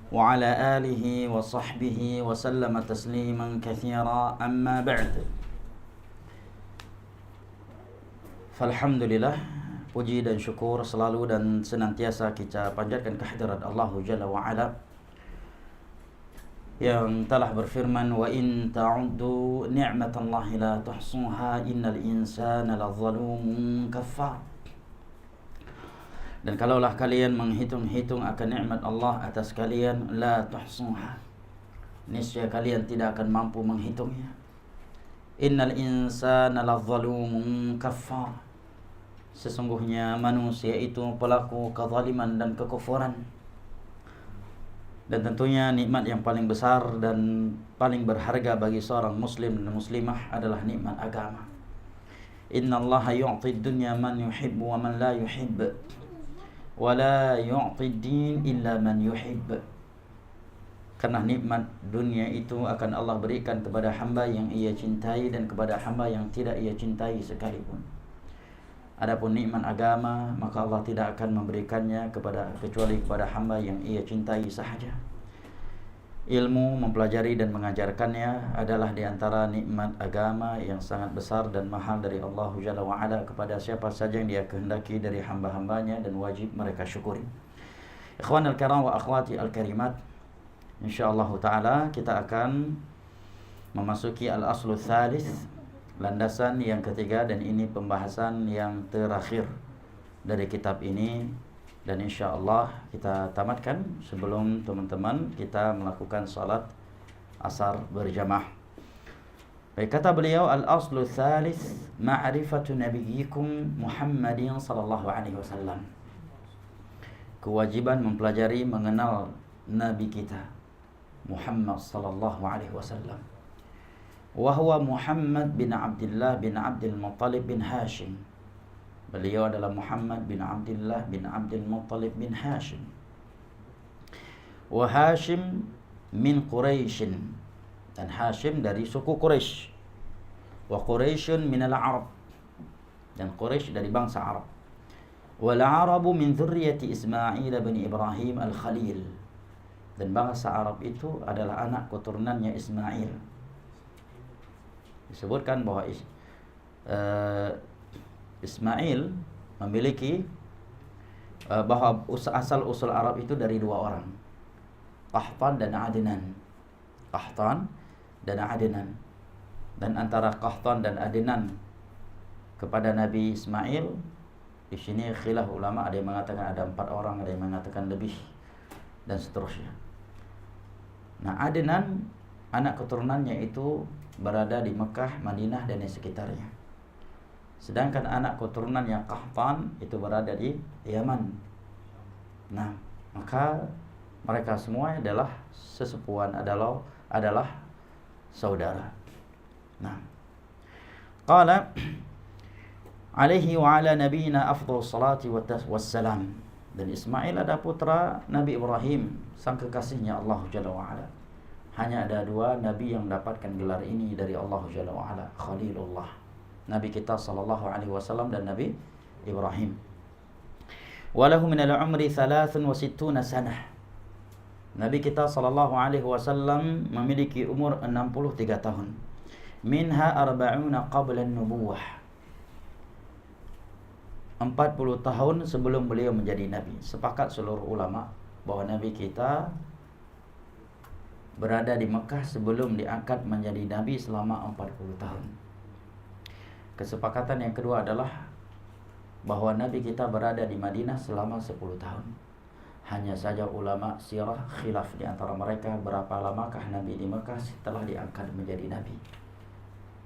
وعلى آله وصحبه وسلم تسليما كثيرا أما بعد. Falhamdulillah, puji dan syukur selalu dan senantiasa kita panjatkan kehadirat Allah Jalla wa'ala yang telah berfirman, wa in ta'uddu ni'matallahi la tuhsuha innal insana lazalumun kafar. Dan kalaulah kalian menghitung-hitung akan nikmat Allah atas kalian, la tuhsuha, niscaya kalian tidak akan mampu menghitungnya. Innal insana lazalumun kafar, sesungguhnya manusia itu pelaku kezaliman dan kekufuran. Dan tentunya nikmat yang paling besar dan paling berharga bagi seorang muslim dan muslimah adalah nikmat agama. Innallaha yu'ti dunya man yuhibbu wa man la yuhibb, wa la yu'ti din illa man yuhibb. Karena nikmat dunia itu akan Allah berikan kepada hamba yang ia cintai dan kepada hamba yang tidak ia cintai sekalipun. Adapun nikmat agama, maka Allah tidak akan memberikannya kecuali kepada hamba yang ia cintai sahaja. Ilmu, mempelajari dan mengajarkannya adalah diantara nikmat agama yang sangat besar dan mahal dari Allah Jalla wa'ala kepada siapa saja yang dia kehendaki dari hamba-hambanya, dan wajib mereka syukuri. Ikhwan al-kiram wa akhwati al-karimat, insyaallah ta'ala kita akan memasuki al-aslu thalith, landasan yang ketiga, dan ini pembahasan yang terakhir dari kitab ini, dan insyaallah kita tamatkan sebelum teman-teman kita melakukan salat asar berjamaah. Baik, kata beliau, al-aslu thalith ma'rifatu nabiyyikum Muhammadin sallallahu alaihi wasallam. Kewajiban mempelajari mengenal nabi kita Muhammad sallallahu alaihi wasallam. Wahwa Muhammad bin Abdullah bin Abdul Muttalib bin Hashim. Beliau adalah Muhammad bin Abdullah bin Abdul Muttalib bin Hashim. Wa Hashim min Quraisyin, dan Hashim dari suku Quraisy. Wa Quraisyun min al-Arab, dan Quraisy dari bangsa Arab. Wal Arabu min dzurriyyati Ismail bin Ibrahim al-Khalil, dan bangsa Arab itu adalah anak keturunannya Ismail. Disebutkan bahwa Ismail memiliki bahwa asal-usul Arab itu dari dua orang, Qahtan dan Adnan. Qahtan dan Adnan. Dan antara Qahtan dan Adnan kepada Nabi Ismail, di sini khilaf ulama, ada yang mengatakan ada 4 orang, ada yang mengatakan lebih, dan seterusnya. Nah, Adnan anak keturunannya itu berada di Mekah, Madinah dan di sekitarnya. Sedangkan anak keturunannya Qahtan itu berada di Yaman. Nah, maka mereka semua adalah sesepuhan, adalah saudara. Nah, qala alaihi wa ala nabiyina afdhalus salati wassalam. Dan Ismail ada putra Nabi Ibrahim, sang kekasihnya Allah Jalla wa'ala. Hanya ada 2 nabi yang mendapatkan gelar ini dari Allah Jalla wa'ala, Khalilullah, Nabi kita sallallahu alaihi wasallam dan Nabi Ibrahim. Walahu minal umri 63 sanah. Nabi kita sallallahu alaihi wasallam memiliki umur 63 tahun. Minha 40 qabla an-nubuwah, 40 tahun sebelum beliau menjadi nabi. Sepakat seluruh ulama bahwa Nabi kita berada di Mekah sebelum diangkat menjadi nabi selama 40 tahun. Kesepakatan yang kedua adalah bahwa Nabi kita berada di Madinah selama 10 tahun. Hanya saja ulama sirah khilaf di antara mereka berapa lamakah Nabi di Mekah setelah diangkat menjadi nabi.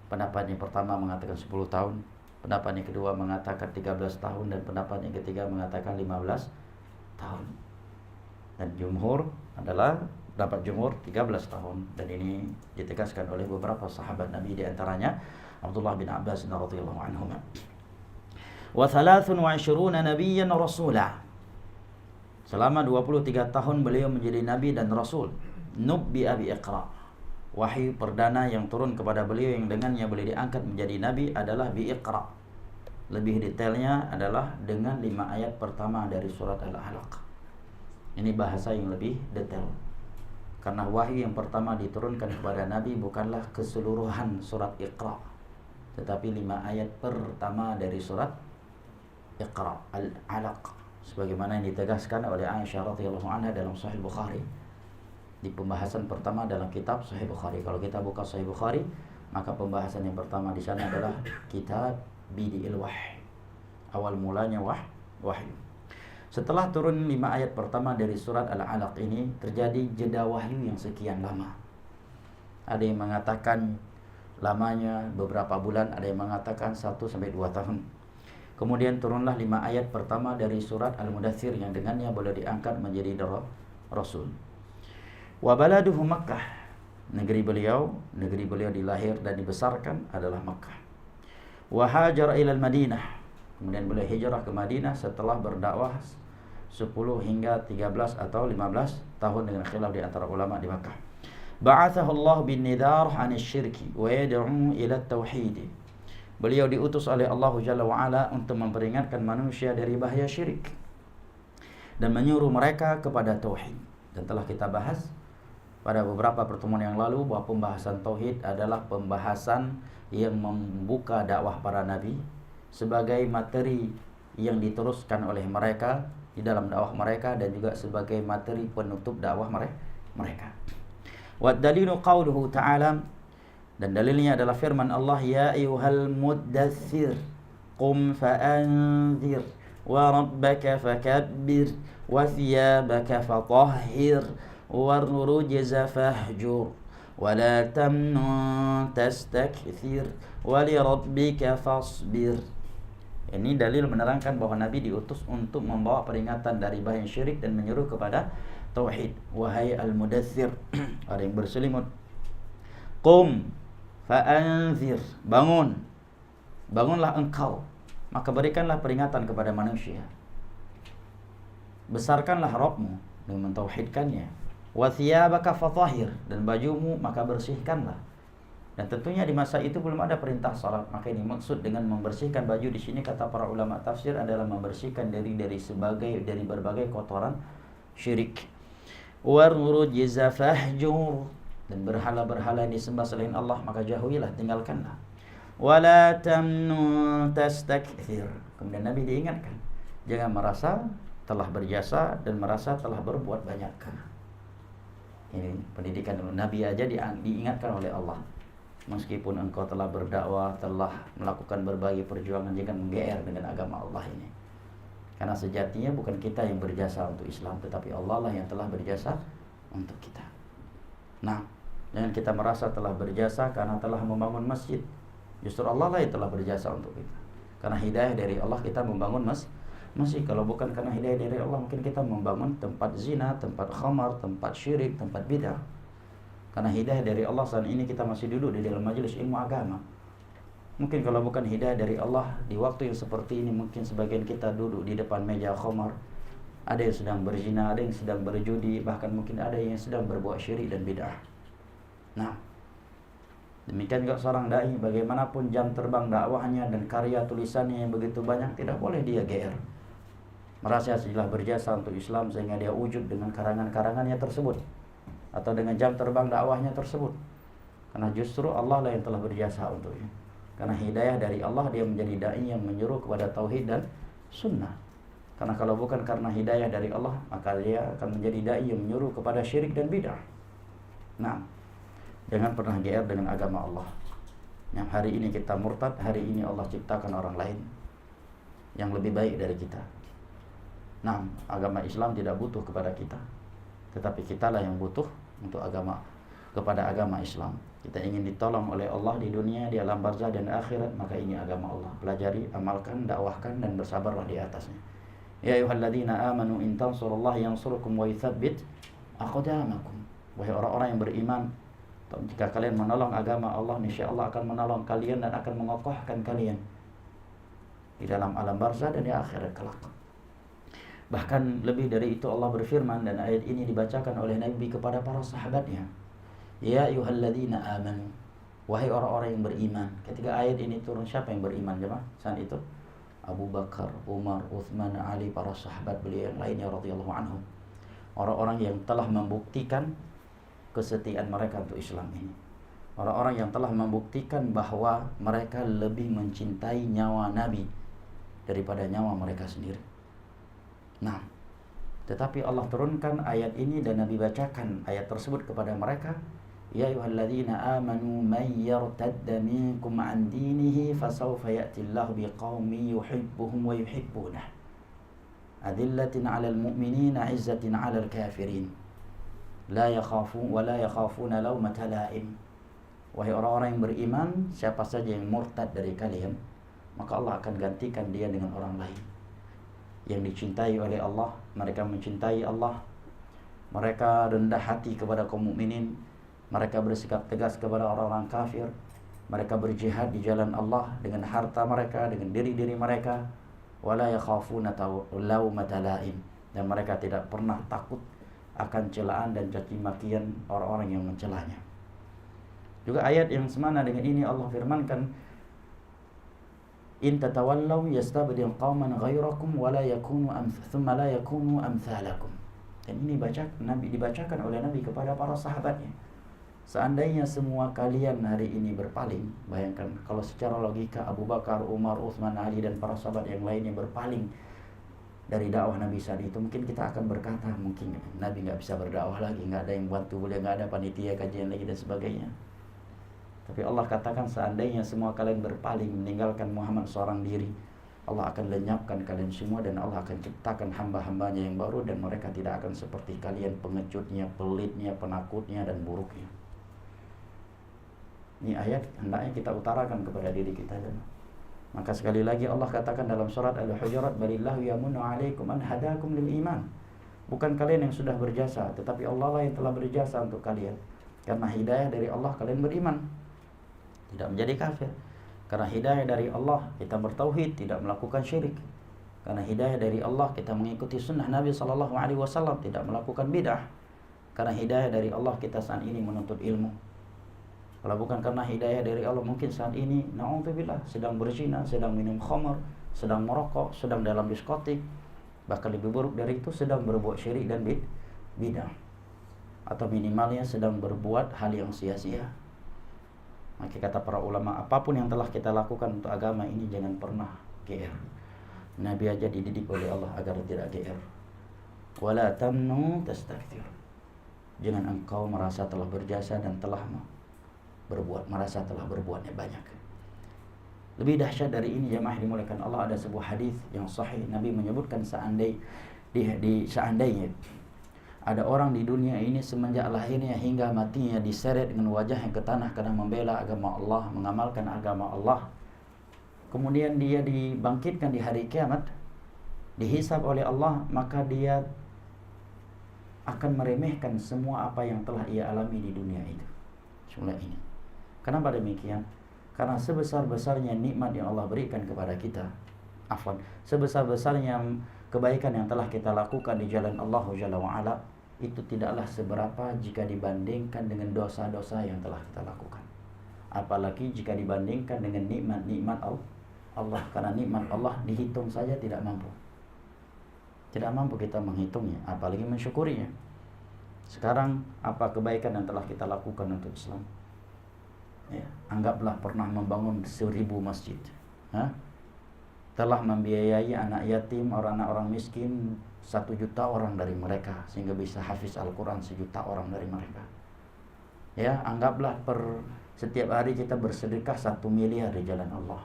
Pendapat yang pertama mengatakan 10 tahun, pendapat yang kedua mengatakan 13 tahun, dan pendapat yang ketiga mengatakan 15 tahun. Dan jumhur adalah pendapat jumhur 13 tahun, dan ini ditegaskan oleh beberapa sahabat Nabi, di antaranya Abdullah bin Abbas radhiyallahu anhu. Wa 23 nabiyyan rasula. Selama 23 tahun beliau menjadi nabi dan rasul. Nubbi'a bi Iqra. Wahyu perdana yang turun kepada beliau yang dengannya beliau diangkat menjadi nabi adalah bi Iqra. Lebih detailnya adalah dengan 5 ayat pertama dari surat Al-Alaq. Ini bahasa yang lebih detail. Karena wahyu yang pertama diturunkan kepada Nabi bukanlah keseluruhan surat Iqra, tetapi 5 ayat pertama dari surat Iqra, Al-Alaq, sebagaimana yang ditegaskan oleh Aisyah radhiyallahu anha dalam Sahih Bukhari di pembahasan pertama dalam kitab Sahih Bukhari. Kalau kita buka Sahih Bukhari, maka pembahasan yang pertama di sana adalah kitab Bidi'il Wahyi, awal mulanya wahyu. Setelah turun 5 ayat pertama dari surat Al-Alaq ini, terjadi jeda wahyu yang sekian lama. Ada yang mengatakan lamanya beberapa bulan, ada yang mengatakan 1-2 tahun. Kemudian turunlah 5 ayat pertama dari surat Al-Mudaththir yang dengannya boleh diangkat menjadi Rasul. Wa baladuhu Makkah, negeri beliau dilahir dan dibesarkan adalah Makkah. Wa hajara ilal Madinah, kemudian beliau hijrah ke Madinah setelah berdakwah 10 hingga 13 atau 15 tahun dengan khilaf di antara ulama di Makkah. Ba'athahu Allah bin nidar 'anil syirki wa yad'u ila tauhid. Beliau diutus oleh Allah Jalla wa Ala untuk memperingatkan manusia dari bahaya syirik dan menyuruh mereka kepada tauhid. Dan telah kita bahas pada beberapa pertemuan yang lalu bahwa pembahasan tauhid adalah pembahasan yang membuka dakwah para nabi sebagai materi yang diteruskan oleh mereka di dalam dakwah mereka dan juga sebagai materi penutup dakwah mereka. Wa dalilu qauluhu ta'ala, dan dalilnya adalah firman Allah, ya ayyuhal muddaththir qum fa'anzir wa rabbaka fakabbir wa thiyabaka fatahhir warrujza fahjur wa la tamnun tastakthir wa li rabbika fasbir. Ini dalil menerangkan bahwa Nabi diutus untuk membawa peringatan dari bahaya syirik dan menyuruh kepada tauhid. Wahai al-mudaththir, orang yang berselimut, qum fa'anzir, bangunlah engkau, maka berikanlah peringatan kepada manusia. Besarkanlah Rabbmu dengan mentauhidkannya. Wa thiyabaka fatahhir, dan bajumu maka bersihkanlah. Dan tentunya di masa itu belum ada perintah salat, maka ini maksud dengan membersihkan baju di sini kata para ulama tafsir adalah membersihkan dari berbagai kotoran syirik. Warrujza fahjur, dan berhala-berhala yang disembah selain Allah maka jauhilah, tinggalkanlah. Wala tamnun tastakthir, kemudian Nabi diingatkan jangan merasa telah berjasa dan merasa telah berbuat banyak. Ini pendidikan Nabi aja diingatkan oleh Allah. Meskipun engkau telah berdakwah, telah melakukan berbagai perjuangan, jangan menggeer dengan agama Allah ini. Karena sejatinya bukan kita yang berjasa untuk Islam, tetapi Allah lah yang telah berjasa untuk kita. Nah, jangan kita merasa telah berjasa karena telah membangun masjid. Justru Allah lah yang telah berjasa untuk kita. Karena hidayah dari Allah kita membangun masjid. Kalau bukan karena hidayah dari Allah, mungkin kita membangun tempat zina, tempat khamar, tempat syirik, tempat bid'ah. Karena hidayah dari Allah saat ini kita masih duduk di dalam majelis ilmu agama. Mungkin kalau bukan hidayah dari Allah di waktu yang seperti ini, mungkin sebagian kita duduk di depan meja khamar, ada yang sedang berzina, ada yang sedang berjudi, bahkan mungkin ada yang sedang berbuat syirik dan bid'ah. Nah, demikian juga seorang dai, bagaimanapun jam terbang dakwahnya dan karya tulisannya yang begitu banyak, tidak boleh dia GR merasa telah berjasa untuk Islam sehingga dia ujub dengan karangan-karangannya tersebut atau dengan jam terbang dakwahnya tersebut. Karena justru Allah lah yang telah berjasa untuknya. Karena hidayah dari Allah, dia menjadi dai yang menyuruh kepada tauhid dan sunnah. Karena kalau bukan karena hidayah dari Allah, maka dia akan menjadi dai yang menyuruh kepada syirik dan bid'ah. Nah, jangan pernah GR dengan agama Allah. Yang hari ini kita murtad, hari ini Allah ciptakan orang lain yang lebih baik dari kita. Nah, agama Islam tidak butuh kepada kita, tetapi kitalah yang butuh untuk kepada agama Islam. Kita ingin ditolong oleh Allah di dunia, di alam barzah dan akhirat, maka ini agama Allah. Pelajari, amalkan, dakwahkan dan bersabarlah di atasnya. Ya ayyuhalladzina amanu in tansurullaha yansurkum wa yutsabbit aqdamakum. Wahai orang-orang yang beriman, jika kalian menolong agama Allah, niscaya Allah akan menolong kalian dan akan mengokohkan kalian di dalam alam barzah dan di akhirat kelak. Bahkan lebih dari itu Allah berfirman, dan ayat ini dibacakan oleh Nabi kepada para sahabatnya. Ya ayyuhalladzina amanu, wahai orang-orang yang beriman. Ketika ayat ini turun, siapa yang beriman jemaah? Saat itu Abu Bakar, Umar, Uthman, Ali, para sahabat beliau yang lainnya radhiyallahu anhum. Orang-orang yang telah membuktikan kesetiaan mereka untuk Islam ini. Orang-orang yang telah membuktikan bahwa mereka lebih mencintai nyawa Nabi daripada nyawa mereka sendiri. Nah, tetapi Allah turunkan ayat ini dan Nabi bacakan ayat tersebut kepada mereka. Ya ayyuhalladzina amanu may yartadda minkum an dinihi fasawfa ya'tillahu biqaumin yuhibbuhum wa yuhibbunah. Adillatin 'alal mu'minina 'izzatin 'alal kafirin. La yakhafuna lawmata la'im. Wahai orang-orang yang beriman, siapa saja yang murtad dari kalian, maka Allah akan gantikan dia dengan orang lain yang dicintai oleh Allah. Mereka mencintai Allah, mereka rendah hati kepada kaum mukminin, mereka bersikap tegas kepada orang-orang kafir, mereka berjihad di jalan Allah dengan harta mereka, dengan diri-diri mereka. Wala yakhafuna lawmata la'im, dan mereka tidak pernah takut akan celaan dan caci makian orang-orang yang mencelanya. Juga ayat yang semana dengan ini Allah firmankan, in tatawallaw yastabdil qauman ghairakum wa la yakunu thumma la yakunu amsalakum. Dan ini dibacakan oleh Nabi kepada para sahabatnya. Seandainya semua kalian hari ini berpaling, bayangkan kalau secara logika Abu Bakar, Umar, Utsman, Ali dan para sahabat yang lainnya berpaling dari dakwah Nabi saat itu, mungkin kita akan berkata mungkin Nabi nggak bisa berdakwah lagi, nggak ada yang bantu beliau, nggak ada panitia kajian lagi dan sebagainya. Tapi Allah katakan seandainya semua kalian berpaling meninggalkan Muhammad seorang diri, Allah akan lenyapkan kalian semua dan Allah akan ciptakan hamba-hambanya yang baru, dan mereka tidak akan seperti kalian pengecutnya, pelitnya, penakutnya dan buruknya. Ini ayat hendaknya kita utarakan kepada diri kita. Maka sekali lagi Allah katakan dalam surat Al-Hujurat, balillahu yamunnu 'alaikum an hadakum lil iman. Bukan kalian yang sudah berjasa, tetapi Allah lah yang telah berjasa untuk kalian. Karena hidayah dari Allah kalian beriman, tidak menjadi kafir. Karena hidayah dari Allah kita bertauhid, tidak melakukan syirik. Karena hidayah dari Allah kita mengikuti sunnah Nabi SAW, tidak melakukan bid'ah. Karena hidayah dari Allah kita saat ini menuntut ilmu. Kalau bukan karena hidayah dari Allah, mungkin saat ini na'udzubillah sedang berzina, sedang minum khamar, sedang merokok, sedang dalam diskotik, bahkan lebih buruk dari itu sedang berbuat syirik dan bid'ah, atau minimalnya sedang berbuat hal yang sia-sia. Maka kata para ulama, apapun yang telah kita lakukan untuk agama ini jangan pernah GR. Nabi aja dididik oleh Allah agar tidak GR. Wala tamnu tastakthir. Jangan engkau merasa telah berjasa dan telah merasa telah berbuatnya banyak. Lebih dahsyat dari ini jemaah dimuliakan Allah, ada sebuah hadis yang sahih. Nabi menyebutkan seandainya ada orang di dunia ini semenjak lahirnya hingga matinya diseret dengan wajahnya ke tanah karena membela agama Allah, mengamalkan agama Allah. Kemudian dia dibangkitkan di hari kiamat, dihisab oleh Allah, maka dia akan meremehkan semua apa yang telah ia alami di dunia itu. Semula ini. Kenapa demikian? Karena sebesar-besarnya nikmat yang Allah berikan kepada kita, sebesar-besarnya kebaikan yang telah kita lakukan di jalan Allah Jalla wa'ala, itu tidaklah seberapa jika dibandingkan dengan dosa-dosa yang telah kita lakukan. Apalagi jika dibandingkan dengan nikmat-nikmat Allah. Karena nikmat Allah dihitung saja tidak mampu. Tidak mampu kita menghitungnya, apalagi mensyukurinya. Sekarang apa kebaikan yang telah kita lakukan untuk Islam? Ya, anggaplah pernah membangun 1000 masjid, telah membiayai anak yatim, orang miskin 1 juta orang dari mereka, sehingga bisa hafiz Al-Quran 1 juta orang dari mereka. Ya, anggaplah setiap hari kita bersedekah 1 miliar di jalan Allah.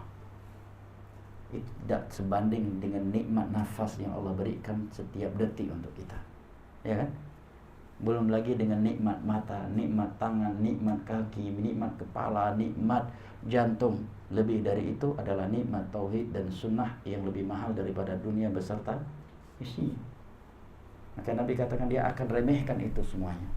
Itu tidak sebanding dengan nikmat nafas yang Allah berikan setiap detik untuk kita, ya kan? Belum lagi dengan nikmat mata, nikmat tangan, nikmat kaki, nikmat kepala, nikmat jantung. Lebih dari itu adalah nikmat tauhid dan sunnah yang lebih mahal daripada dunia beserta isinya. Maka Nabi katakan dia akan remehkan itu semuanya.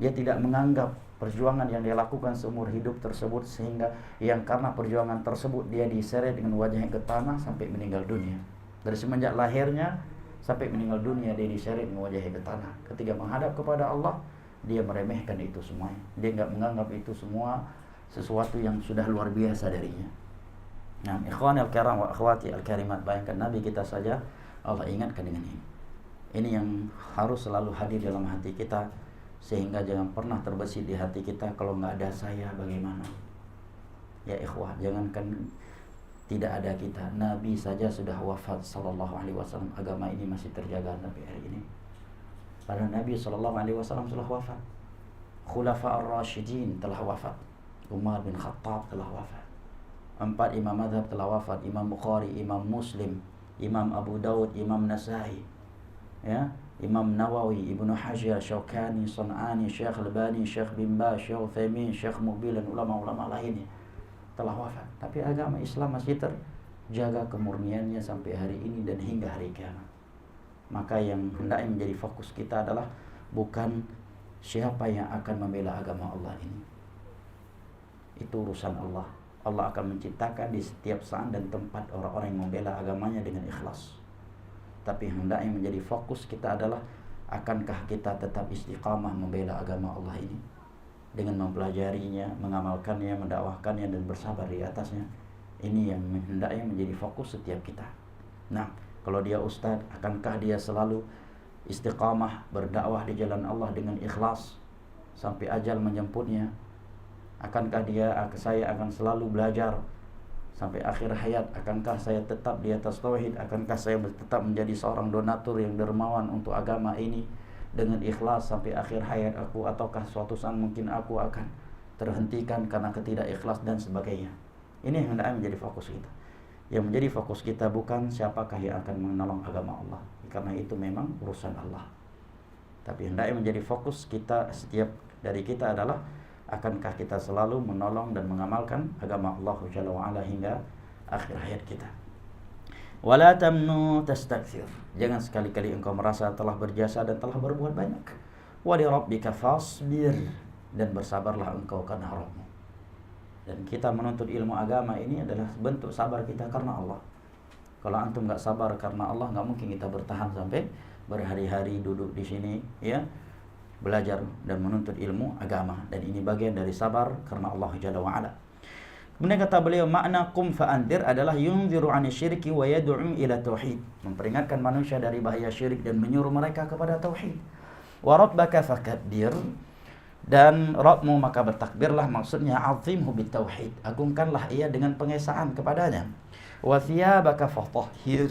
Dia tidak menganggap perjuangan yang dia lakukan seumur hidup tersebut, sehingga yang karena perjuangan tersebut dia diseret dengan wajahnya ke tanah sampai meninggal dunia. Dari semenjak lahirnya sampai meninggal dunia dia diseret dengan wajahnya ke tanah. Ketika menghadap kepada Allah, dia meremehkan itu semuanya. Dia enggak menganggap itu semua sesuatu yang sudah luar biasa darinya. Nah, ikhwan al-kiram wa akhwati al-karimat, bayangkan Nabi kita saja Allah ingatkan dengan ini. Ini yang harus selalu hadir dalam hati kita. Sehingga jangan pernah terbesit di hati kita, kalau nggak ada saya bagaimana. Ya ikhwah, jangankan tidak ada kita, Nabi saja sudah wafat sallallahu alaihi wasallam, agama ini masih terjaga sampai hari ini. Padahal Nabi sallallahu alaihi wasallam telah wafat. Khulafa ar-Rasyidin telah wafat. Umar bin Khattab telah wafat. 4 imam mazhab telah wafat. Imam Bukhari, Imam Muslim, Imam Abu Daud, Imam Nasai, ya, Imam Nawawi, Ibnu Hajar, Syaukani, Sun'ani, Syekh Albani, Syekh bin Baz, Syekh Utsaimin, Syekh Muqbil, dan ulama-ulama lainnya telah wafat. Tapi agama Islam masih terjaga kemurniannya sampai hari ini dan hingga hari kiamat. Maka yang hendaknya menjadi fokus kita adalah bukan siapa yang akan membela agama Allah ini. Itu urusan Allah. Allah akan menciptakan di setiap saat dan tempat orang-orang yang membela agamanya dengan ikhlas. Tapi hendaknya menjadi fokus kita adalah, akankah kita tetap istiqamah membela agama Allah ini dengan mempelajarinya, mengamalkannya, mendakwahkannya, dan bersabar di atasnya. Ini yang hendaknya menjadi fokus setiap kita. Nah, kalau dia ustadz, akankah dia selalu istiqamah berdakwah di jalan Allah dengan ikhlas sampai ajal menjemputnya? Akankah saya akan selalu belajar sampai akhir hayat? Akankah saya tetap di atas tauhid? Akankah saya tetap menjadi seorang donatur yang dermawan untuk agama ini dengan ikhlas sampai akhir hayat aku? Ataukah suatu saat mungkin aku akan terhentikan karena ketidakikhlas dan sebagainya? Ini yang hendaknya menjadi fokus kita. Yang menjadi fokus kita bukan siapakah yang akan menolong agama Allah, karena itu memang urusan Allah. Tapi hendaknya menjadi fokus kita, setiap dari kita adalah, akankah kita selalu menolong dan mengamalkan agama Allah Jalla wa'ala hingga akhir hayat kita. Wala tamnu tastakthir. Jangan sekali-kali engkau merasa telah berjasa dan telah berbuat banyak. Wa li rabbika fasbir. Dan bersabarlah engkau karena Rabbmu. Dan kita menuntut ilmu agama ini adalah bentuk sabar kita karena Allah. Kalau antum nggak sabar karena Allah, nggak mungkin kita bertahan sampai berhari-hari duduk di sini, ya, belajar dan menuntut ilmu agama. Dan ini bagian dari sabar karena Allah Jalla wa'ala. Kemudian kata beliau, makna qum fa'andir adalah yunziru 'ani syirki wa yad'u ila tauhid, memperingatkan manusia dari bahaya syirik dan menyuruh mereka kepada tauhid. Wa rabbaka fakabbir, dan Rabbmu maka bertakbirlah, maksudnya azimhu bitauhid, agungkanlah ia dengan pengesaan kepadanya. Wa thiyabaka fatahhir,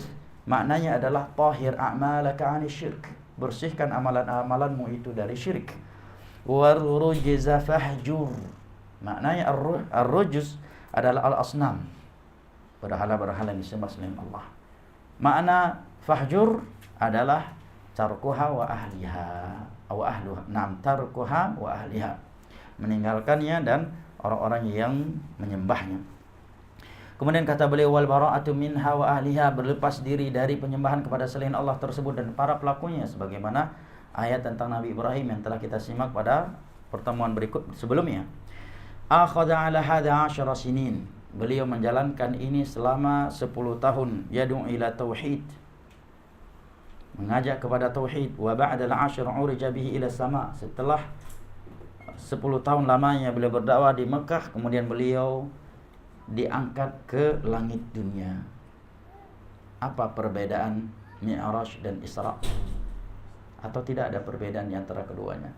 maknanya adalah tahhir a'malaka 'ani syirk, bersihkan amalan-amalanmu itu dari syirik. Warrujza fahjur, maknanya ar-rujuz adalah al-asnam, berhala-berhala yang disembah selain Allah. Makna fahjur adalah tarkuha wa ahliha, atau ahluha. Tarkuha wa ahliha, meninggalkannya dan orang-orang yang menyembahnya. Kemudian kata beliau, wal bara'atu minha wa ahliha, berlepas diri dari penyembahan kepada selain Allah tersebut dan para pelakunya, sebagaimana ayat tentang Nabi Ibrahim yang telah kita simak pada pertemuan berikut sebelumnya. Akhadha ala hadha 10 sinin, beliau menjalankan ini selama 10 tahun. Yad'u ila tauhid, mengajak kepada tauhid. Wa ba'da al-'ashr urija bihi ila sama, setelah 10 tahun lamanya beliau berdakwah di Mekah, kemudian beliau diangkat ke langit dunia. Apa perbedaan Mi'raj dan Isra? Atau tidak ada perbedaan di antara keduanya?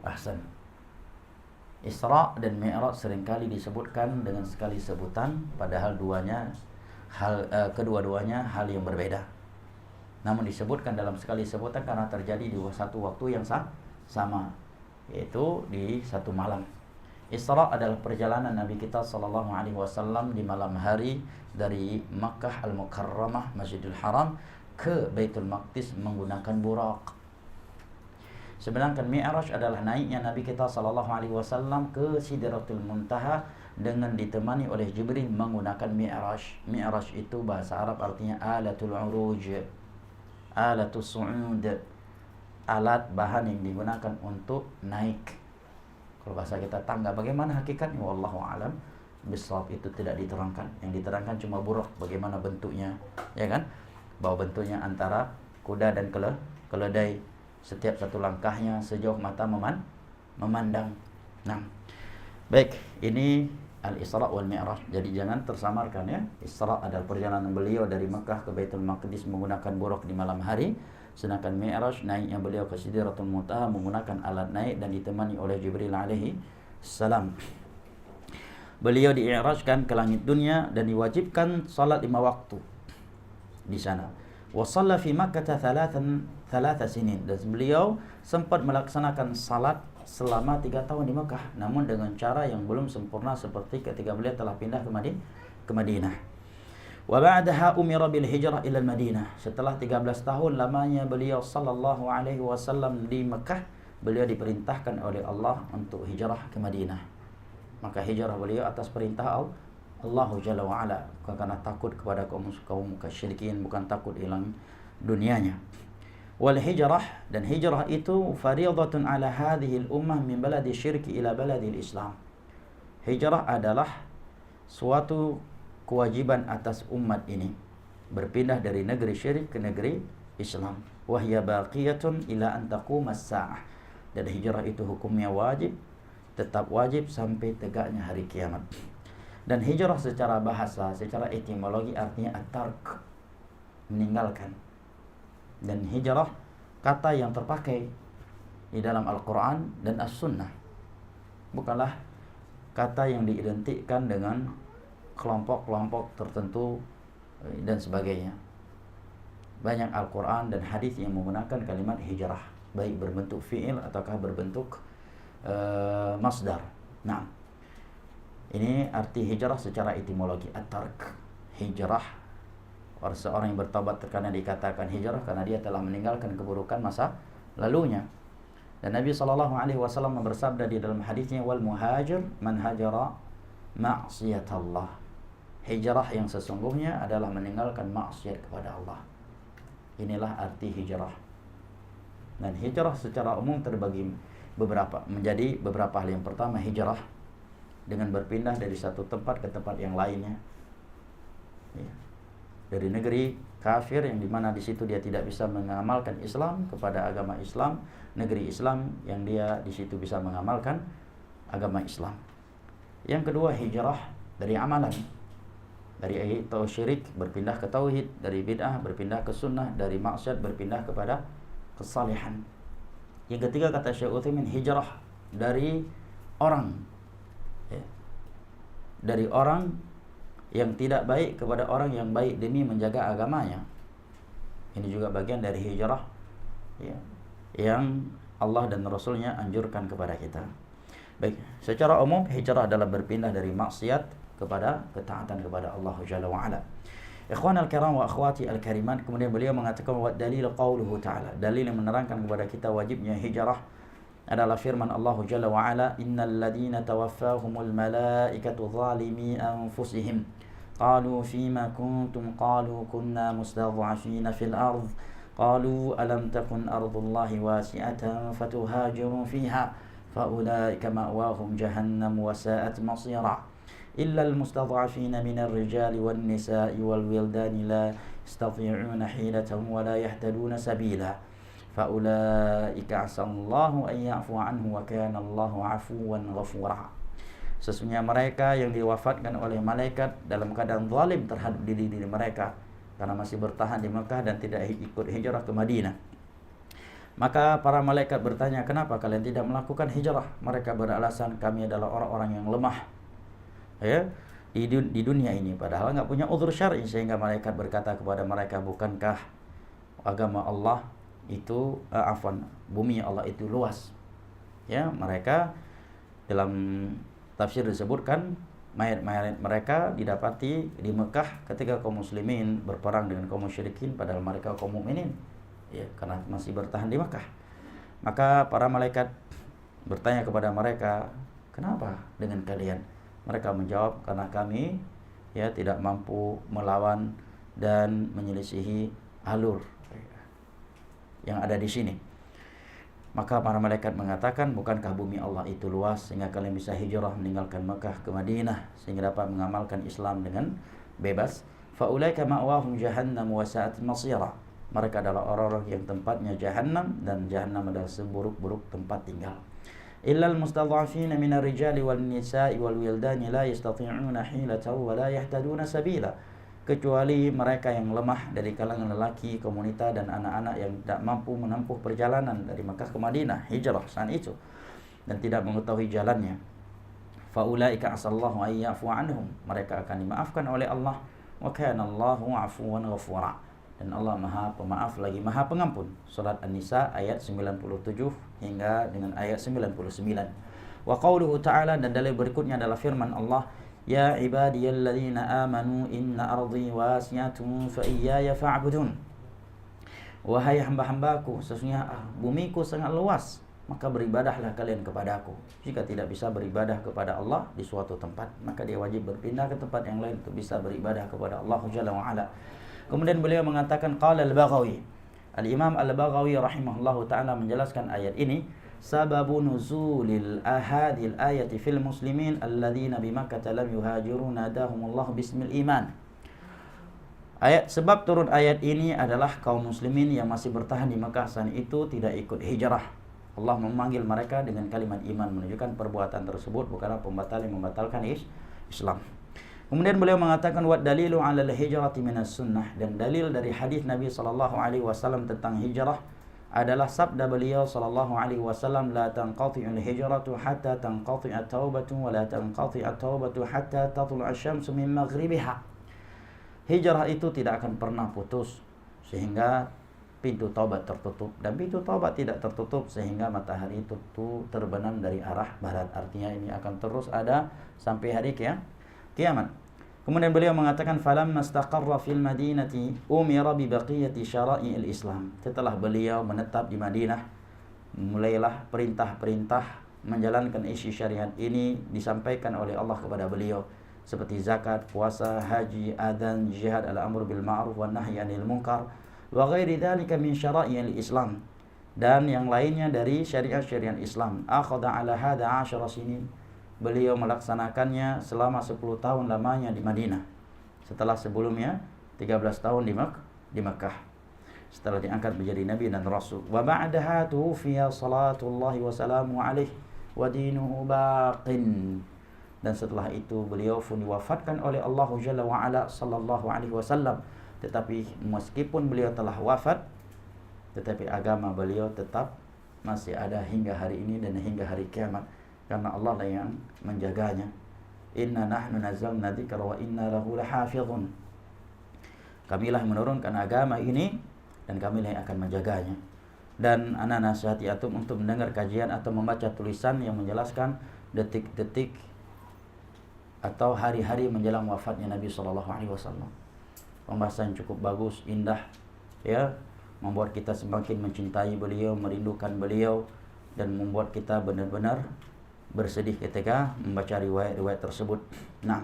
Ahsan. Isra dan Mi'raj seringkali disebutkan dengan sekali sebutan, padahal kedua-duanya hal yang berbeda. Namun disebutkan dalam sekali sebutan karena terjadi di satu waktu yang sama, yaitu di satu malam. Isra adalah perjalanan Nabi kita sallallahu alaihi wasallam di malam hari dari Makkah Al-Mukarramah, Masjidil Haram, ke Baitul Maqdis menggunakan burak. Sedangkan Mi'raj adalah naiknya Nabi kita sallallahu alaihi wasallam ke Sidratul Muntaha dengan ditemani oleh Jibril menggunakan Mi'raj. Mi'raj itu bahasa Arab artinya alatul uruj, alatus su'ud, alat bahan yang digunakan untuk naik. Kalau bahasa kita tangga. Bagaimana hakikatnya? Wallahu a'lam bishawab, itu tidak diterangkan. Yang diterangkan cuma burak, bagaimana bentuknya, ya kan? Bahwa bentuknya antara kuda dan keledai. Setiap satu langkahnya sejauh mata memandang. Nah, baik, ini Al-Isra wal Mi'raj. Jadi jangan tersamarkan ya. Isra adalah perjalanan beliau dari Mekah ke Baitul Maqdis menggunakan buraq di malam hari, sedangkan Mi'raj naiknya beliau ke Sidratul Muntaha menggunakan alat naik dan ditemani oleh Jibril alaihi salam. Beliau di'irajkan ke langit dunia dan diwajibkan salat 5 waktu di sana. Wa shalla fi Makkah thalatha sinin. Dan beliau sempat melaksanakan salat selama 3 tahun di Mekah, namun dengan cara yang belum sempurna seperti ketika beliau telah pindah ke Madinah. Wa ba'daha umira bil hijrah ila Madinah. Setelah 13 tahun lamanya beliau sallallahu alaihi wasallam di Mekah, beliau diperintahkan oleh Allah untuk hijrah ke Madinah. Maka hijrah beliau atas perintah Allah Jalla wa Ala, karena takut kepada kaum musyrikin, bukan takut hilang dunianya. Wal hijrah, dan hijrah itu fariidatun ala hadhihi al-ummah min baladi syirki ila baladi Islam. Hijrah adalah suatu kewajiban atas umat ini berpindah dari negeri syirik ke negeri Islam. Wa hiya baqiyatun ila an taquma as-saah. Dan hijrah itu hukumnya wajib, tetap wajib sampai tegaknya hari kiamat. Dan hijrah secara bahasa, secara etimologi artinya at-tark, meninggalkan. Dan hijrah kata yang terpakai di dalam Al-Quran dan As-Sunnah, bukanlah kata yang diidentikan dengan kelompok-kelompok tertentu dan sebagainya. Banyak Al-Quran dan hadis yang menggunakan kalimat hijrah, baik berbentuk fi'il ataukah berbentuk masdar. Nah, ini arti hijrah secara etimologi, at-tark. Hijrah, seorang yang bertobat karena dikatakan hijrah karena dia telah meninggalkan keburukan masa lalunya. Dan Nabi SAW bersabda di dalam hadisnya, wal muhajir man hajara ma'siyatallah. Hijrah yang sesungguhnya adalah meninggalkan maksiat kepada Allah. Inilah arti hijrah. Dan hijrah secara umum terbagi menjadi beberapa hal. Yang pertama, hijrah dengan berpindah dari satu tempat ke tempat yang lainnya, ya. Dari negeri kafir yang dimana di situ dia tidak bisa mengamalkan Islam kepada agama Islam, negeri Islam yang dia di situ bisa mengamalkan agama Islam. Yang kedua, hijrah dari amalan, dari syirik berpindah ke tauhid, dari bid'ah berpindah ke sunnah, dari maksiat berpindah kepada kesalehan. Yang ketiga, kata Syekh Utsaimin, hijrah dari orang, ya, dari orang yang tidak baik kepada orang yang baik demi menjaga agamanya. Ini juga bagian dari hijrah, ya, yang Allah dan Rasulnya anjurkan kepada kita. Baik, secara umum hijrah adalah berpindah dari maksiat kepada ketaatan kepada Allah Jalla wa Ala. Ikhwan al-kiram wa akhwati al-karimat, kemudian beliau mengatakan wa dalil qauluhu ta'ala, dalil yang menerangkan kepada kita wajibnya hijrah adalah firman Allah Jalla wa Ala, innal ladina tawaffahumul malaikatu zalimi anfusihim qalu fima kuntum qalu kunna mustad'afina fil ardh qalu alam takun ardullahi wasi'atan fatuhajiru fiha faulaika ma'wahum jahannam wa sa'at masira illa almustad'afina minar rijali wan nisa'i wal wildani la yastati'una hilatan wa la yahtaduna sabila faulaika asallahu an ya'fu anhu wa kana Allahu 'afuwan ghafura. Sesungguhnya mereka yang diwafatkan oleh malaikat dalam keadaan zalim terhadap diri mereka karena masih bertahan di Mekah dan tidak ikut hijrah ke Madinah. Maka para malaikat bertanya, kenapa kalian tidak melakukan hijrah? Mereka beralasan, kami adalah orang-orang yang lemah, ya, di dunia ini, padahal nggak punya uzur syar'i. Sehingga malaikat berkata kepada mereka, bukankah agama Allah itu bumi Allah itu luas, ya. Mereka dalam tafsir disebutkan mayat-mayat mereka didapati di Mekah ketika kaum muslimin berperang dengan kaum musyrikin, padahal mereka kaum mukminin, ya, karena masih bertahan di Mekah. Maka para malaikat bertanya kepada mereka, kenapa dengan kalian? Mereka menjawab, karena kami, ya, tidak mampu melawan dan menyelisihi alur yang ada di sini. Maka para malaikat mengatakan, bukankah bumi Allah itu luas sehingga kalian bisa hijrah meninggalkan Mekah ke Madinah sehingga dapat mengamalkan Islam dengan bebas? Faulaika ma'wahum jahannam wa sa'at masira. Mereka adalah orang-orang yang tempatnya jahannam, dan jahannam adalah seburuk-buruk tempat tinggal. illal mustadhafina minar rijali wal nisa'i wal wildani la yastati'una hilatan wa la yahtaduna sabila, kecuali mereka yang lemah dari kalangan lelaki, wanita dan anak-anak yang tidak mampu menempuh perjalanan dari Makkah ke Madinah, hijrah saat itu, dan tidak mengetahui jalannya. Faulaika asallahu an ya'fu anhum, mereka akan dimaafkan oleh Allah. Wa kana Allahu 'afuwan ghafura, dan Allah Maha Pemaaf lagi Maha Pengampun. Surat An-Nisa ayat 97 hingga dengan ayat 99. Wa qauluhu ta'ala, dan dalil berikutnya adalah firman Allah, ya ibadiyalladzina amanu inna ardi wasi'atun fa iyaya fa'budun. Wahai hamba-hambaku, sesungguhnya bumiku sangat luas, maka beribadahlah kalian kepadaku. Jika tidak bisa beribadah kepada Allah di suatu tempat, maka dia wajib berpindah ke tempat yang lain untuk bisa beribadah kepada Allah Jalla wa Ala. Kemudian beliau mengatakan, qala al-Baghawi, Al-Imam Al-Baghawi rahimahullahu ta'ala menjelaskan ayat ini, sababu nuzulil ahadil ayati fil muslimin alladzina bimakkah lam yuhajiru nadahumullah bismil iman. Sebab turun ayat ini adalah kaum muslimin yang masih bertahan di Makkah saat itu tidak ikut hijrah. Allah memanggil mereka dengan kalimat iman, menunjukkan perbuatan tersebut bukanlah pembatal yang membatalkan Islam. Kemudian beliau mengatakan wa dalilu 'ala al-hijrati minas sunnah, dan dalil dari hadis Nabi sallallahu alaihi wasallam tentang hijrah adalah sabda beliau sallallahu alaihi wasallam, la tanqati'ul hijratu hatta tanqati'a taubatu wa la tanqati'a taubatu hatta tatlu'a asy-syamsu min maghribiha. Hijrah itu tidak akan pernah putus sehingga pintu taubat tertutup, dan pintu taubat tidak tertutup sehingga matahari itu terbenam dari arah barat. Artinya ini akan terus ada sampai hari kiamat. Kemudian beliau mengatakan, falamma istaqarra fil madinati umira bi baqiyati syara'i'il Islam. Setelah beliau menetap di Madinah, mulailah perintah-perintah menjalankan isi syariat ini disampaikan oleh Allah kepada beliau, seperti zakat, puasa, haji, adzan, jihad, al-amr bil ma'ruf wan nahy 'anil munkar wa ghairi dzalika min syara'i'il Islam, dan yang lainnya dari syariat-syariat Islam. Akhadha 'ala hadza 10 sinin. Beliau melaksanakannya selama 10 tahun lamanya di Madinah, setelah sebelumnya 13 tahun di Makkah, setelah diangkat menjadi nabi dan rasul. Wa ba'daha tufiya salatullahi wa salamu alaihi wa dinuhu baqin, dan setelah itu beliau pun diwafatkan oleh Allah Jalla wa Ala sallallahu alaihi wasallam. Tetapi meskipun beliau telah wafat, tetapi agama beliau tetap masih ada hingga hari ini dan hingga hari kiamat, karena Allah lah yang menjaganya. Inna nahnu nazzalna dzikra wa inna lahu lahafizun. Kamilah menurunkan agama ini dan kamilah yang akan menjaganya. Dan ana nasihati antum untuk mendengar kajian atau membaca tulisan yang menjelaskan detik-detik atau hari-hari menjelang wafatnya Nabi sallallahu alaihi wasallam. Pembahasan cukup bagus, indah, ya, membuat kita semakin mencintai beliau, merindukan beliau, dan membuat kita benar-benar bersedih ketika membaca riwayat-riwayat tersebut. Nah,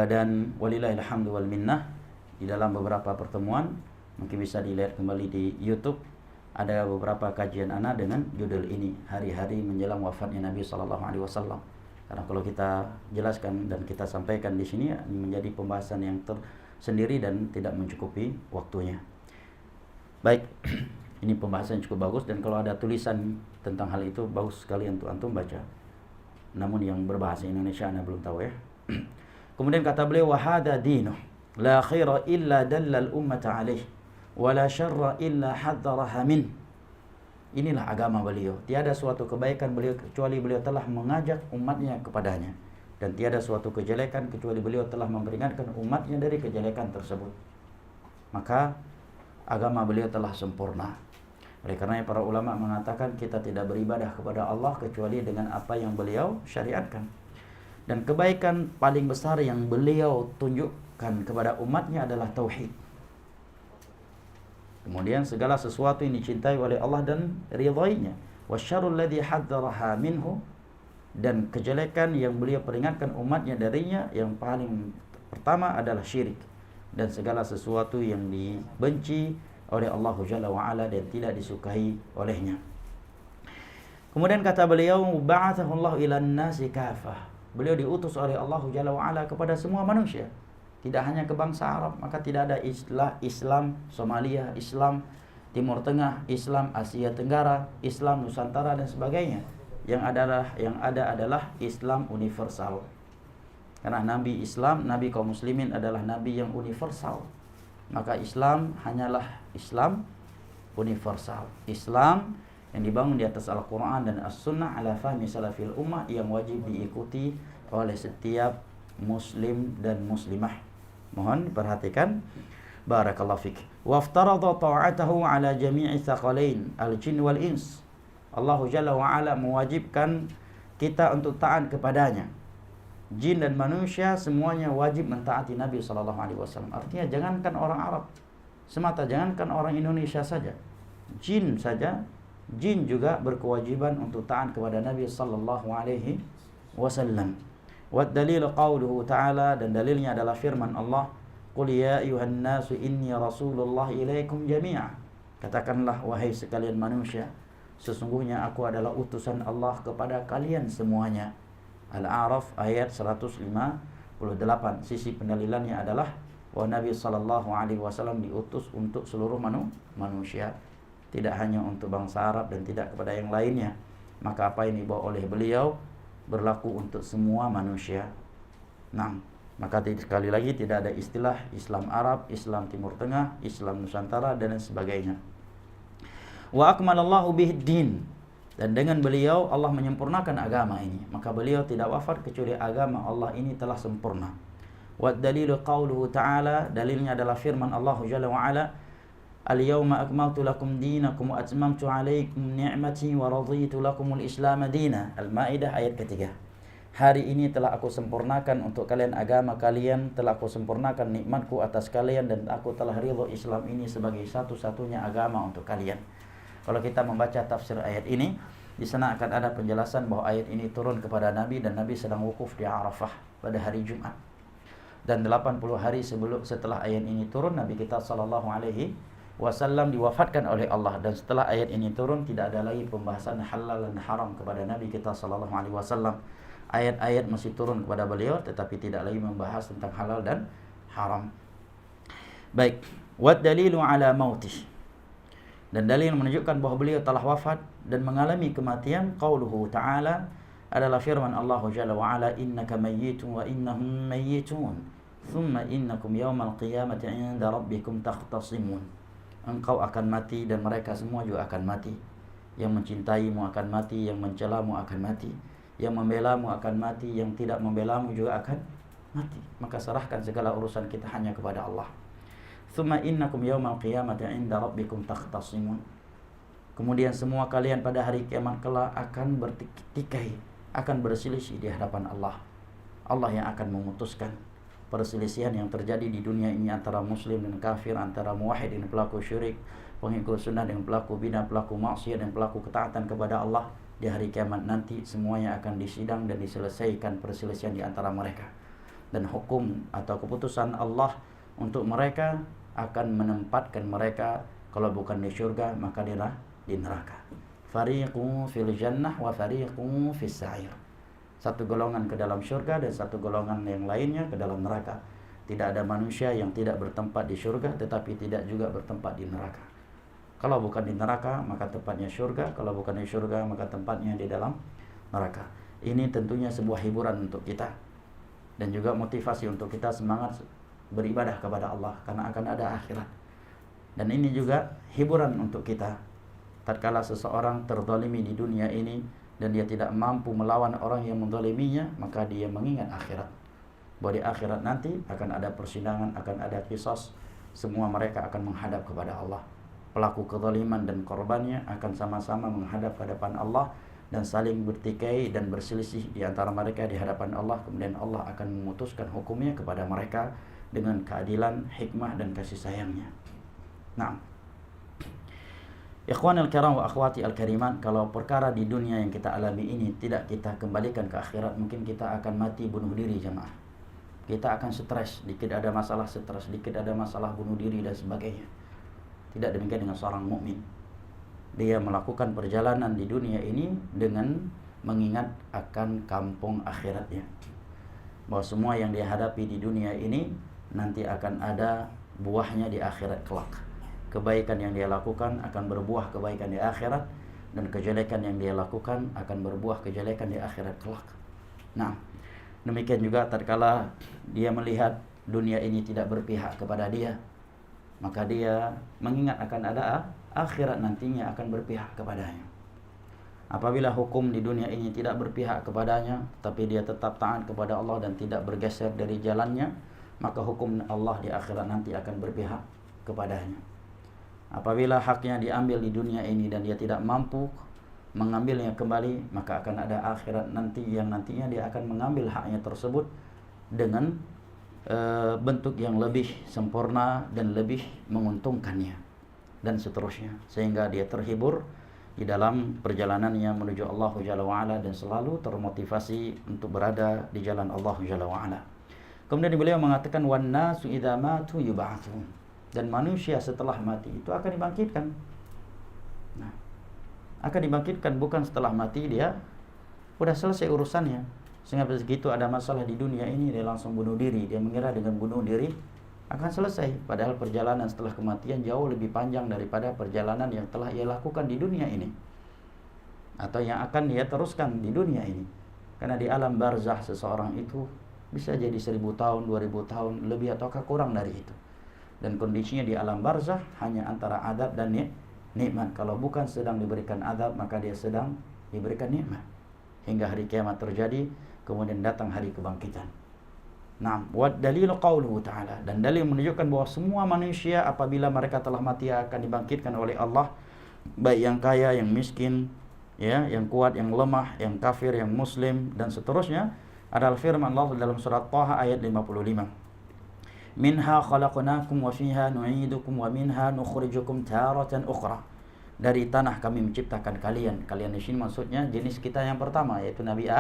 dan walillahil hamdu wal minnah, di dalam beberapa pertemuan mungkin bisa dilihat kembali di YouTube, ada beberapa kajian ana dengan judul ini, hari-hari menjelang wafatnya Nabi sallallahu alaihi wasallam. Karena kalau kita jelaskan dan kita sampaikan di sini menjadi pembahasan yang tersendiri dan tidak mencukupi waktunya. Baik, ini pembahasan cukup bagus, dan kalau ada tulisan tentang hal itu bagus sekali untuk antum baca. Namun yang berbahasa Indonesia ana belum tahu ya. Kemudian kata beliau, wa hadza dinu la khaira illa dallal ummata alaih wa la syarra illa hadzaraha min. Inilah agama beliau. Tiada suatu kebaikan beliau kecuali beliau telah mengajak umatnya kepadanya, dan tiada suatu kejelekan kecuali beliau telah memperingatkan umatnya dari kejelekan tersebut. Maka agama beliau telah sempurna. Oleh karena para ulama mengatakan kita tidak beribadah kepada Allah kecuali dengan apa yang beliau syariatkan. Dan kebaikan paling besar yang beliau tunjukkan kepada umatnya adalah tauhid. Kemudian segala sesuatu yang dicintai oleh Allah dan ridhainya. Wasyarrul ladzi hadzaraha minhu, dan kejelekan yang beliau peringatkan umatnya darinya yang paling pertama adalah syirik, dan segala sesuatu yang dibenci oleh Allah Jalla wa Ala dan tidak disukai olehnya. Kemudian kata beliau, ba'athahu Allah ilan nasi kafah. Beliau diutus oleh Allah Jalla wa Ala kepada semua manusia, tidak hanya ke bangsa Arab. Maka tidak ada istilah Islam Somalia, Islam Timur Tengah, Islam Asia Tenggara, Islam Nusantara dan sebagainya. yang ada adalah Islam universal. Karena Nabi Islam, Nabi kaum muslimin adalah Nabi yang universal. Maka Islam hanyalah Islam universal. Islam yang dibangun di atas Al-Quran dan As-Sunnah ala fahmi salafil ummah, yang wajib diikuti oleh setiap muslim dan muslimah. Mohon perhatikan. Barakallahu fik. Waftarada ta'atahu ala jami'i thaqalain al-jin wal ins. Allah Jalla wa Ala mewajibkan kita untuk taat kepadanya. Jin dan manusia semuanya wajib mentaati Nabi SAW. Artinya jangankan orang Arab semata, jangankan orang Indonesia saja, jin saja, jin juga berkewajiban untuk taat kepada Nabi SAW. Wa dalil qauluhu ta'ala, dan dalilnya adalah firman Allah, Qul ya ayuhan nasu inni rasulullah ilaikum jami'a. Katakanlah wahai sekalian manusia, sesungguhnya aku adalah utusan Allah kepada kalian semuanya. Al-A'raf ayat 158. Sisi pendalilannya adalah bahwa Nabi SAW diutus untuk seluruh manusia, tidak hanya untuk bangsa Arab dan tidak kepada yang lainnya. Maka apa yang dibawa oleh beliau berlaku untuk semua manusia. Nah, maka sekali lagi tidak ada istilah Islam Arab, Islam Timur Tengah, Islam Nusantara dan lain sebagainya. Wa akmalallahu bihid din, dan dengan beliau Allah menyempurnakan agama ini. Maka beliau tidak wafat kecuali agama Allah ini telah sempurna. Wa dalilu qauluhu ta'ala, dalilnya adalah firman Allah Jalla wa Ala, Al-yawma akmaltu lakum dinakum wa atmamtu alaikum ni'mati wa raditu lakumul Islam dina. Al-Maidah ayat ketiga. Hari ini telah aku sempurnakan untuk kalian agama kalian, telah aku sempurnakan nikmatku atas kalian, dan aku telah ridho Islam ini sebagai satu-satunya agama untuk kalian. Kalau kita membaca tafsir ayat ini, di sana akan ada penjelasan bahwa ayat ini turun kepada Nabi dan Nabi sedang wukuf di Arafah pada hari Jumat. Dan 80 hari setelah ayat ini turun, Nabi kita SAW diwafatkan oleh Allah. Dan setelah ayat ini turun, tidak ada lagi pembahasan halal dan haram kepada Nabi kita SAW. Ayat-ayat masih turun kepada beliau, tetapi tidak lagi membahas tentang halal dan haram. Baik, wa dalilu ala mautih, dan dalil menunjukkan bahwa beliau telah wafat dan mengalami kematian, qauluhu ta'ala, adalah firman Allah Jalla wa Ala, innaka mayyitun wa innahum mayyitun thumma innakum yawmal qiyamati 'inda rabbikum takhtasimun. Engkau akan mati dan mereka semua juga akan mati. Yang mencintaimu akan mati, yang mencelamu akan mati, yang membelamu akan mati, yang tidak membelamu juga akan mati. Maka serahkan segala urusan kita hanya kepada Allah. Tsumma innakum yaumal qiyamati 'inda rabbikum takhtasimun. Kemudian semua kalian pada hari kiamat kelak akan bertikai, akan berselisih di hadapan Allah. Allah yang akan memutuskan perselisihan yang terjadi di dunia ini antara muslim dan kafir, antara muwahhid dan pelaku syirik, pengikut sunnah dengan pelaku bidah, pelaku maksiat dan pelaku ketaatan kepada Allah. Di hari kiamat nanti semuanya akan disidang dan diselesaikan perselisihan di antara mereka. Dan hukum atau keputusan Allah untuk mereka akan menempatkan mereka, kalau bukan di syurga maka di neraka. Fariqun fil jannah wa fariqun fis sa'ir. Satu golongan ke dalam syurga dan satu golongan yang lainnya ke dalam neraka. Tidak ada manusia yang tidak bertempat di syurga tetapi tidak juga bertempat di neraka. Kalau bukan di neraka maka tempatnya syurga, kalau bukan di syurga maka tempatnya di dalam neraka. Ini tentunya sebuah hiburan untuk kita dan juga motivasi untuk kita semangat beribadah kepada Allah karena akan ada akhirat. Dan ini juga hiburan untuk kita tatkala seseorang terzalimi di dunia ini dan dia tidak mampu melawan orang yang menzaliminya, maka dia mengingat akhirat. Bahwa di akhirat nanti akan ada persidangan, akan ada qisas, semua mereka akan menghadap kepada Allah. Pelaku kezaliman dan korbannya akan sama-sama menghadap ke hadapan Allah dan saling bertikai dan berselisih di antara mereka di hadapan Allah. Kemudian Allah akan memutuskan hukumnya kepada mereka dengan keadilan, hikmah dan kasih sayangnya. Nah, ikhwan al-kiram wa akhwati al-kariman, kalau perkara di dunia yang kita alami ini tidak kita kembalikan ke akhirat, mungkin kita akan mati bunuh diri jemaah. Kita akan stres, dikit ada masalah stres, dikit ada masalah bunuh diri dan sebagainya. Tidak demikian dengan seorang mukmin. Dia melakukan perjalanan di dunia ini dengan mengingat akan kampung akhiratnya. Bahwa semua yang dia hadapi di dunia ini nanti akan ada buahnya di akhirat kelak. Kebaikan yang dia lakukan akan berbuah kebaikan di akhirat, dan kejelekan yang dia lakukan akan berbuah kejelekan di akhirat kelak. Nah, demikian juga tatkala dia melihat dunia ini tidak berpihak kepada dia, maka dia mengingat akan ada akhirat nantinya akan berpihak kepadanya. Apabila hukum di dunia ini tidak berpihak kepadanya, tapi dia tetap taat kepada Allah dan tidak bergeser dari jalannya, maka hukum Allah di akhirat nanti akan berpihak kepadanya. Apabila haknya diambil di dunia ini dan dia tidak mampu mengambilnya kembali, maka akan ada akhirat nanti yang nantinya dia akan mengambil haknya tersebut dengan bentuk yang lebih sempurna dan lebih menguntungkannya, dan seterusnya, sehingga dia terhibur di dalam perjalanannya menuju Allah Jalla wa'ala dan selalu termotivasi untuk berada di jalan Allah Jalla wa'ala. Kemudian beliau mengatakan wan nasu idza matu yub'atsun, dan manusia setelah mati itu akan dibangkitkan. Nah, akan dibangkitkan, bukan setelah mati dia udah selesai urusannya, sehingga begitu ada masalah di dunia ini dia langsung bunuh diri, dia mengira dengan bunuh diri akan selesai, padahal perjalanan setelah kematian jauh lebih panjang daripada perjalanan yang telah ia lakukan di dunia ini atau yang akan dia teruskan di dunia ini. Karena di alam barzah seseorang itu bisa jadi 1000 tahun, 2000 tahun lebih ataukah kurang dari itu, dan kondisinya di alam barzah hanya antara adab dan nikmat. Kalau bukan sedang diberikan adab, maka dia sedang diberikan nikmat hingga hari kiamat terjadi, kemudian datang hari kebangkitan. Nah, wa dalilu qauluhu ta'ala, dan dalil menunjukkan bahwa semua manusia apabila mereka telah mati akan dibangkitkan oleh Allah, baik yang kaya, yang miskin, ya, yang kuat, yang lemah, yang kafir, yang muslim, dan seterusnya. Adalah firman Allah dalam surat Taha ayat 55. Minha khalaqnakum wa fiha nu'idukum wa minha nukhrijukum taratan ukhra. Dari tanah kami menciptakan kalian. Kalian di sini maksudnya jenis kita yang pertama, yaitu Nabi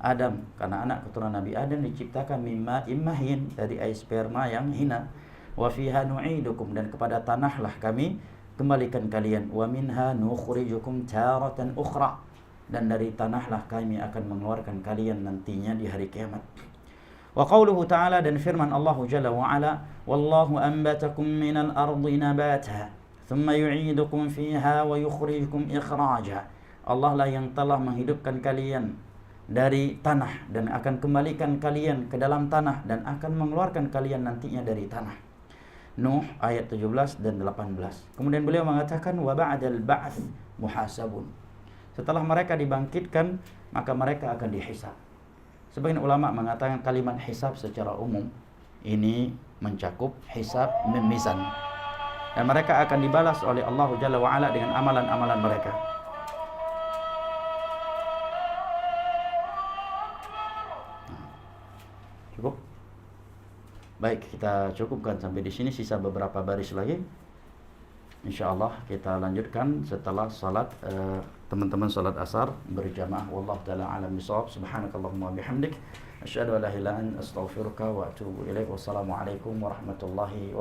Adam, karena anak keturunan Nabi Adam diciptakan mimma immahin, dari air sperma yang hina. Wa fiha nu'idukum, dan kepada tanahlah kami kembalikan kalian. Wa minha nukhrijukum taratan ukhra, dan dari tanahlah kami akan mengeluarkan kalian nantinya di hari kiamat. Wa qauluhu ta'ala, dan firman Allah Jalla wa ala, wallahu anbatakum minal ardi nabata thumma yu'idukum fiha wa yukhrijukum ikhraja. Allah lah yang telah menghidupkan kalian dari tanah dan akan kembalikan kalian ke dalam tanah dan akan mengeluarkan kalian nantinya dari tanah. Nuh ayat 17 dan 18. Kemudian beliau mengatakan wa ba'dal ba'ts muhasabun. Setelah mereka dibangkitkan, maka mereka akan dihisab. Sebagian ulama mengatakan kalimat hisab secara umum ini mencakup hisab mizan, dan mereka akan dibalas oleh Allah Jalla wa ala dengan amalan-amalan mereka. Cukup? Baik, kita cukupkan sampai di sini, sisa beberapa baris lagi. Insyaallah kita lanjutkan setelah salat teman-teman salat asar berjamaah. Wallahu taala alam bisawab. Subhanakallahumma bihamdik asyhadu an la ilaha illa anta astaghfiruka wa atubu ilaik. Wassalamualaikum warahmatullahi wabarakatuh.